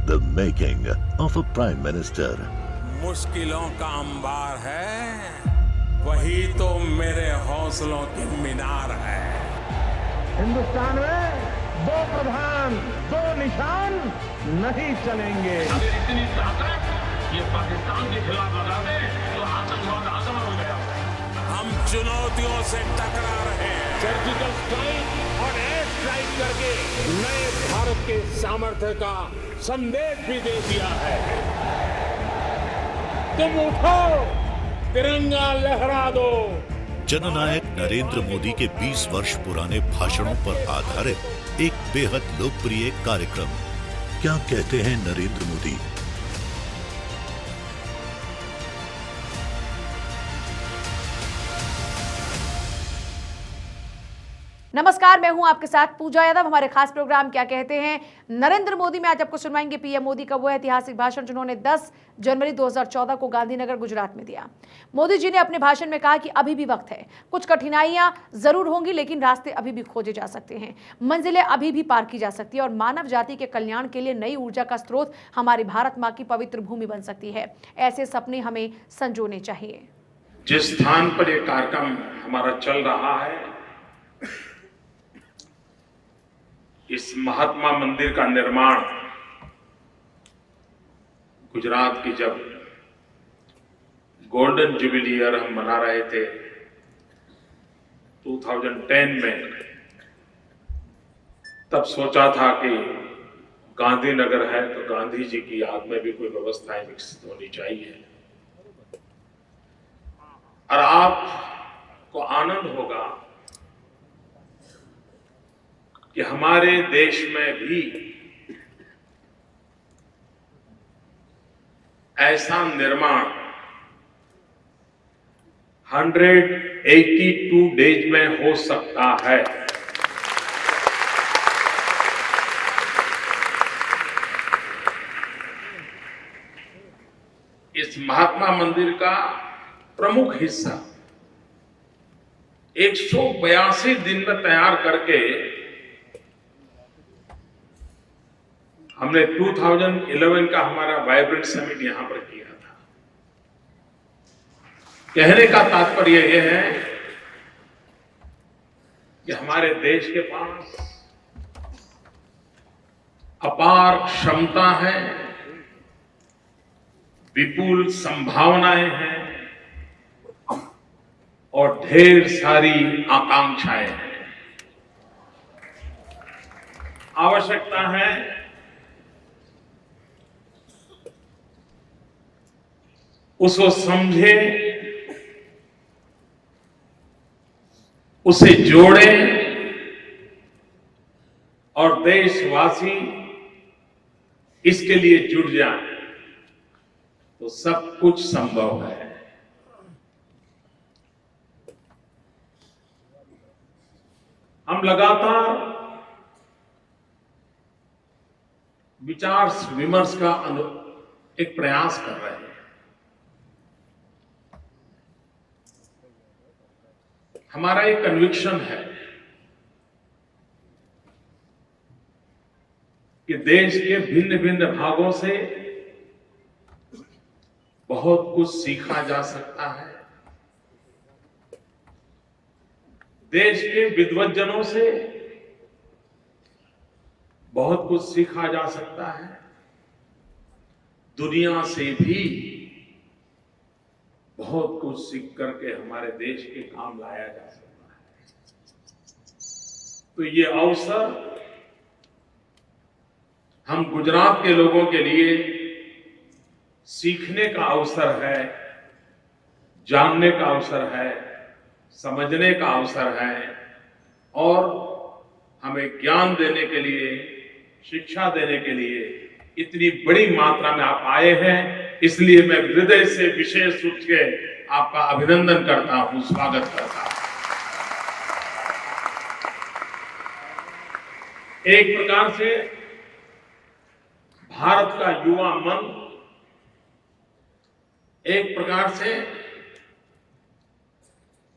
The making of a Prime Minister. मुश्किलों का अंबार है, वही तो मेरे हौसलों की मीनार है। हिंदुस्तान में दो प्रधान दो निशान नहीं चलेंगे। अगर इतनी ताकत ये पाकिस्तान के खिलाफ लगा दे तो आतंकवाद आसान हो गया। हम चुनौतियों से टकरा रहे हैं। सर्जिकल स्ट्राइक और एयर स्ट्राइक करके नए भारत के सामर्थ्य का संदेश भी दे दिया है। तुम उठो, तिरंगा लहरा दो। जननायक नरेंद्र मोदी के 20 वर्ष पुराने भाषणों पर आधारित एक बेहद लोकप्रिय कार्यक्रम। क्या कहते हैं नरेंद्र मोदी? नमस्कार, मैं हूं आपके साथ पूजा यादव। हमारे खास प्रोग्राम क्या कहते हैं नरेंद्र मोदी में आज आपको सुनवाएंगे पीएम मोदी का वो ऐतिहासिक भाषण जिन्होंने 10 जनवरी 2014 को गांधीनगर गुजरात में दिया। मोदी जी ने अपने भाषण में कहा कि अभी भी वक्त है, कुछ कठिनाइयां जरूर होंगी लेकिन रास्ते अभी भी खोजे जा सकते हैं, मंजिलें अभी भी पार की जा सकती है और मानव जाति के कल्याण के लिए नई ऊर्जा का स्रोत हमारी भारत माँ की पवित्र भूमि बन सकती है। ऐसे सपने हमें संजोने चाहिए। जिस स्थान पर यह कार्यक्रम हमारा चल रहा है, इस महात्मा मंदिर का निर्माण गुजरात की जब गोल्डन जुबिली ईयर हम मना रहे थे 2010 में, तब सोचा था कि गांधीनगर है तो गांधी जी की याद में भी कोई व्यवस्थाएं विकसित होनी चाहिए। और आपको आनंद होगा कि हमारे देश में भी ऐसा निर्माण 182 डेज में हो सकता है। इस महात्मा मंदिर का प्रमुख हिस्सा 182 दिन में तैयार करके हमने 2011 का हमारा वाइब्रेंट समिट यहां पर किया था। कहने का तात्पर्य यह है कि हमारे देश के पास अपार क्षमता है, विपुल संभावनाएं हैं और ढेर सारी आकांक्षाएं हैं। आवश्यकता है उसको समझे, उसे जोड़े और देशवासी इसके लिए जुट जाएं तो सब कुछ संभव है। हम लगातार विचार विमर्श का एक प्रयास कर रहे हैं। हमारा एक कन्विक्शन है कि देश के भिन्न भिन्न भागों से बहुत कुछ सीखा जा सकता है। देश के विद्वज्जनों से बहुत कुछ सीखा जा सकता है। दुनिया से भी बहुत कुछ सीख करके हमारे देश के काम लाया जा सकता है। तो ये अवसर हम गुजरात के लोगों के लिए सीखने का अवसर है, जानने का अवसर है, समझने का अवसर है और हमें ज्ञान देने के लिए, शिक्षा देने के लिए इतनी बड़ी मात्रा में आप आए हैं। इसलिए मैं हृदय से विशेष रूप से आपका अभिनंदन करता हूं, स्वागत करता हूं। एक प्रकार से भारत का युवा मन एक प्रकार से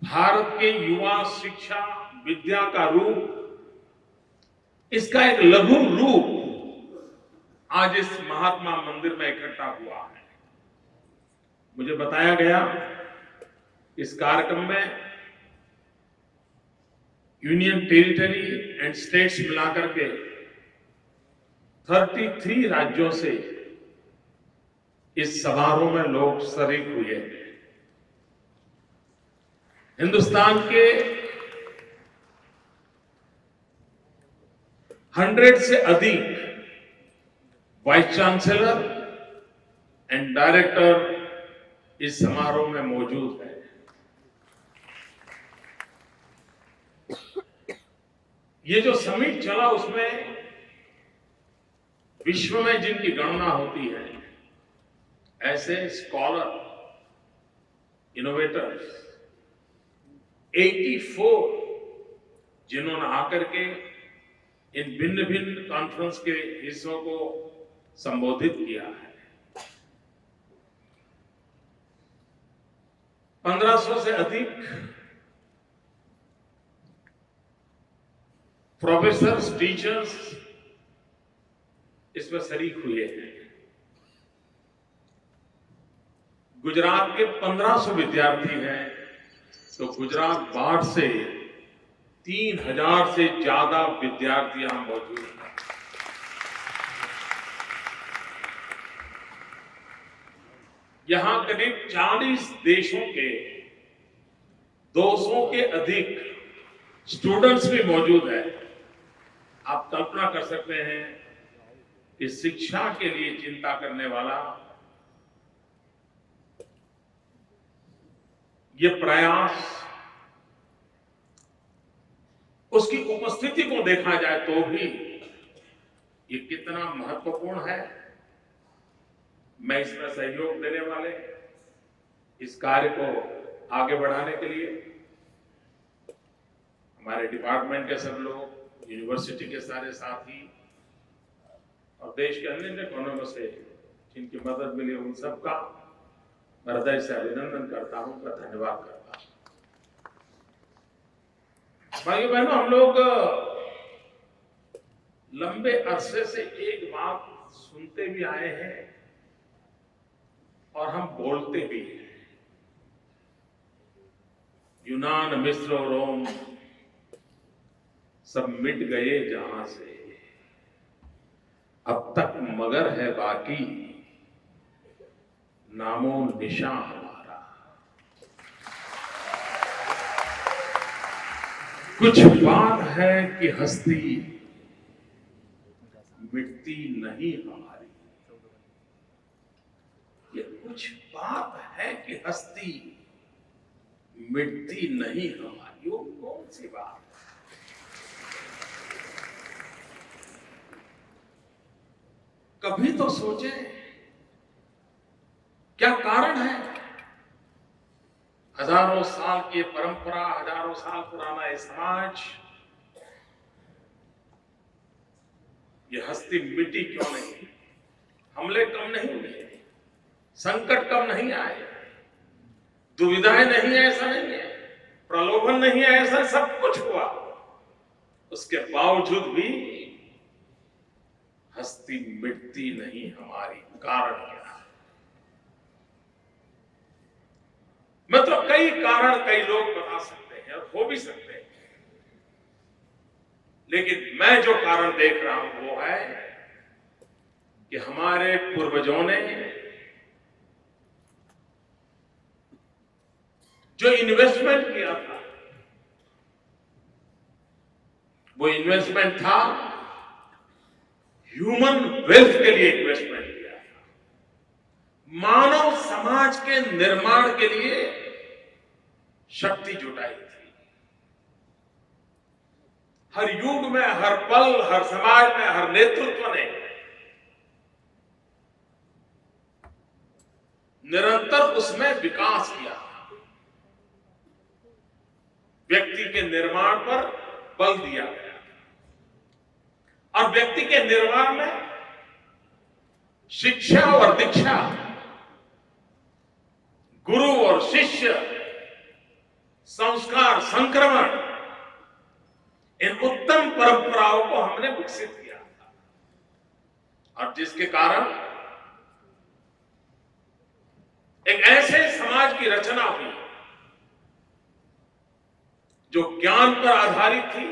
भारत के युवा शिक्षा विद्या का रूप, इसका एक लघु रूप आज इस महात्मा मंदिर में इकट्ठा हुआ है। मुझे बताया गया इस कार्यक्रम में यूनियन टेरिटरी एंड स्टेट्स मिलाकर के 33 राज्यों से इस समारोह में लोग शरीक हुए हैं। हिंदुस्तान के 100 से अधिक वाइस चांसलर एंड डायरेक्टर इस समारोह में मौजूद है। ये जो समिट चला उसमें विश्व में जिनकी गणना होती है ऐसे स्कॉलर, इनोवेटर्स 84 जिन्होंने आकर के इन भिन्न भिन्न कॉन्फ्रेंस के हिस्सों को संबोधित किया है। 1500 से अधिक प्रोफेसर्स, टीचर्स इसमें शरीक हुए हैं। गुजरात के 1500 विद्यार्थी हैं, तो गुजरात बाढ़ से 3000 से ज्यादा विद्यार्थी यहां मौजूद हैं। यहां करीब 40 देशों के 200 के अधिक स्टूडेंट्स भी मौजूद हैं। आप कल्पना कर सकते हैं कि शिक्षा के लिए चिंता करने वाला ये प्रयास, उसकी उपस्थिति को देखा जाए तो भी ये कितना महत्वपूर्ण है। मैं इसमें सहयोग देने वाले इस कार्य को आगे बढ़ाने के लिए हमारे डिपार्टमेंट के सब लोग, यूनिवर्सिटी के सारे साथी और देश के अन्य कोनों से जिनकी मदद मिली उन सबका मैं हृदय से अभिनंदन करता हूं, का धन्यवाद करता हूं। भाइयों बहनों, हम लोग लंबे अरसे से एक बात सुनते भी आए हैं और हम बोलते भी हैं। यूनान, मिस्र और रोम सब मिट गए जहां से, अब तक मगर है बाकी नामो निशा हमारा। कुछ बात है कि हस्ती मिटती नहीं हमारी। ये कुछ बात है कि हस्ती मिटती नहीं हमारी। वो कौन सी बात है? कभी तो सोचे क्या कारण है? हजारों साल की परंपरा, हजारों साल पुराना ये समाज, ये हस्ती मिटी क्यों नहीं? हमले कम नहीं हुए, संकट कम नहीं आए, दुविधाएं नहीं है ऐसा नहीं है, प्रलोभन नहीं है ऐसा, सब कुछ हुआ। उसके बावजूद भी हस्ती मिटती नहीं हमारी। कारण क्या है? मतलब कई कारण कई लोग बता सकते हैं और हो भी सकते हैं, लेकिन मैं जो कारण देख रहा हूं वो है कि हमारे पूर्वजों ने जो इन्वेस्टमेंट किया था, वो इन्वेस्टमेंट था ह्यूमन वेल्थ के लिए इन्वेस्टमेंट किया था, मानव समाज के निर्माण के लिए शक्ति जुटाई थी। हर युग में, हर पल, हर समाज में, हर नेतृत्व ने निरंतर उसमें विकास किया। व्यक्ति के निर्माण पर बल दिया गया और व्यक्ति के निर्माण में शिक्षा और दीक्षा, गुरु और शिष्य, संस्कार, संक्रमण, इन उत्तम परंपराओं को हमने विकसित किया था। और जिसके कारण एक ऐसे समाज की रचना हुई जो ज्ञान पर आधारित थी,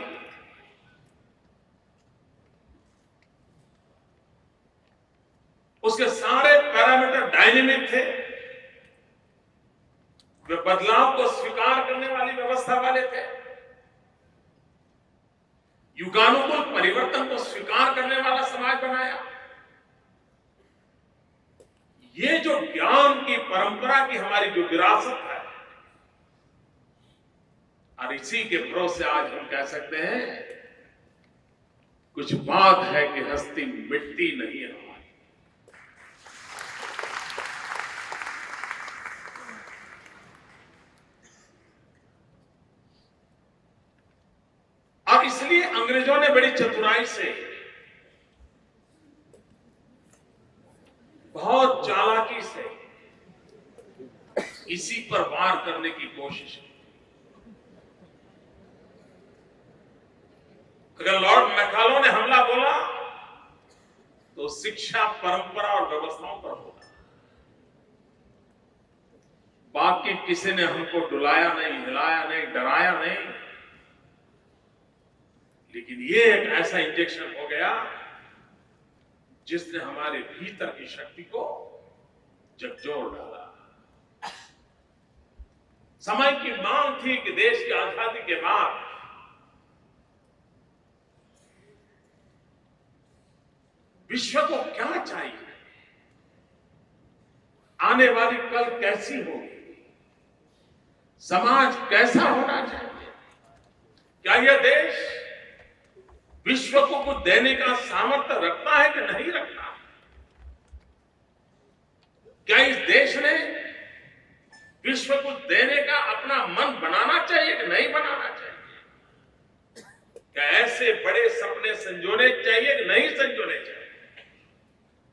उसके सारे पैरामीटर डायनेमिक थे, वे बदलाव को स्वीकार करने वाली व्यवस्था वाले थे, युगानुकूल परिवर्तन को स्वीकार करने वाला समाज बनाया। ये जो ज्ञान की परंपरा की हमारी जो विरासत है, और इसी के भरोसे आज हम कह सकते हैं कुछ बात है कि हस्ती मिटती नहीं है हमारी। और इसलिए अंग्रेजों ने बड़ी चतुराई से, बहुत चालाकी से इसी पर वार करने की कोशिश की। अगर लॉर्ड मैकाले ने हमला बोला तो शिक्षा, परंपरा और व्यवस्थाओं पर होगा। बाकी किसी ने हमको डुलाया नहीं, हिलाया नहीं, डराया नहीं, लेकिन ये एक ऐसा इंजेक्शन हो गया जिसने हमारे भीतर की शक्ति को झकझोर डाला। समय की मांग थी कि देश की आजादी के बाद विश्व को क्या चाहिए, आने वाली कल कैसी होगी, समाज कैसा होना चाहिए, क्या यह देश विश्व को कुछ देने का सामर्थ्य रखता है कि नहीं रखता? क्या इस देश ने विश्व को देने का अपना मन बनाना चाहिए कि नहीं बनाना चाहिए? क्या ऐसे बड़े सपने संजोने चाहिए कि नहीं संजोने चाहिए?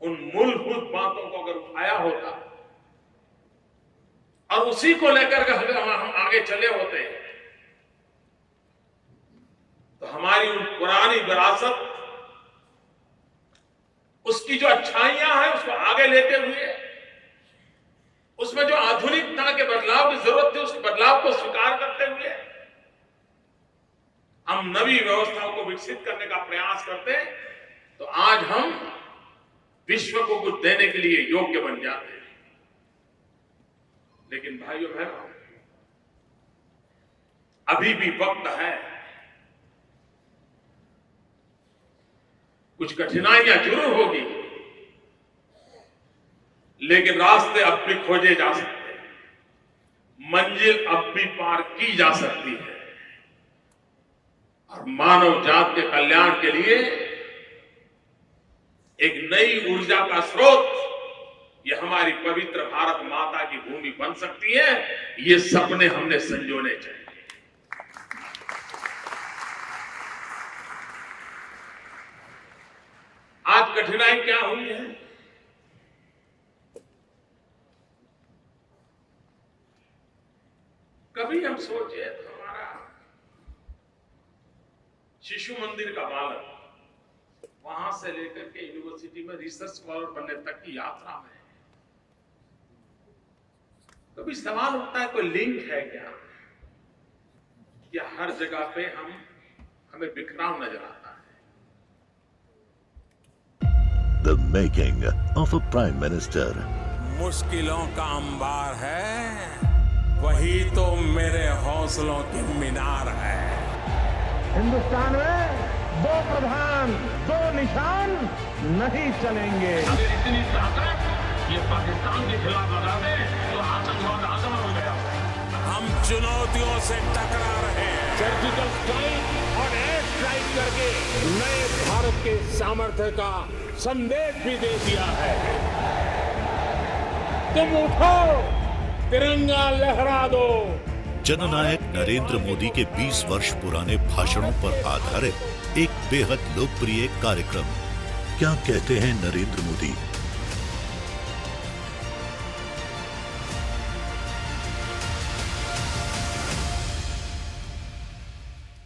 उन मूलभूत बातों को अगर उठाया होता और उसी को लेकर अगर हम आगे चले होते तो हमारी उन पुरानी विरासत, उसकी जो अच्छाइयां हैं उसको आगे लेते हुए, उसमें जो आधुनिकता के बदलाव की जरूरत थी उस बदलाव को स्वीकार करते हुए हम नवी व्यवस्थाओं को विकसित करने का प्रयास करते, तो आज हम विश्व को कुछ देने के लिए योग्य बन जाते हैं। लेकिन भाइयों बहनों, अभी भी वक्त है, कुछ कठिनाइयां जरूर होगी, लेकिन रास्ते अब भी खोजे जा सकते हैं, मंजिल अब भी पार की जा सकती है, और मानव जात के कल्याण के लिए एक नई ऊर्जा का स्रोत ये हमारी पवित्र भारत माता की भूमि बन सकती है। ये सपने हमने संजोने चाहिए। आज कठिनाई क्या हुई है? कभी हम सोचे तो हमारा शिशु मंदिर का बालक वहां से लेकर के यूनिवर्सिटी में रिसर्च स्कॉलर बनने तक की यात्रा में कभी सवाल उठता है कोई लिंक है क्या? या हर जगह पे हमें बिखराव नजर आता है? The making of a Prime Minister. मुश्किलों का अंबार है, वही तो मेरे हौसलों की मीनार है। हिंदुस्तान में दो प्रधान, दो निशान नहीं चलेंगे। अगर इतनी ताकत ये पाकिस्तान के खिलाफ लगा दे तो आतंकवाद आसान हो गया। हम चुनौतियों से टकरा रहे हैं। सर्जिकल स्ट्राइक और एयर स्ट्राइक करके नए भारत के सामर्थ्य का संदेश भी दे दिया है। तुम उठो, तिरंगा लहरा दो। जननायक नरेंद्र मोदी के 20 वर्ष पुराने भाषणों पर आधारित एक बेहद लोकप्रिय कार्यक्रम क्या कहते हैं नरेंद्र मोदी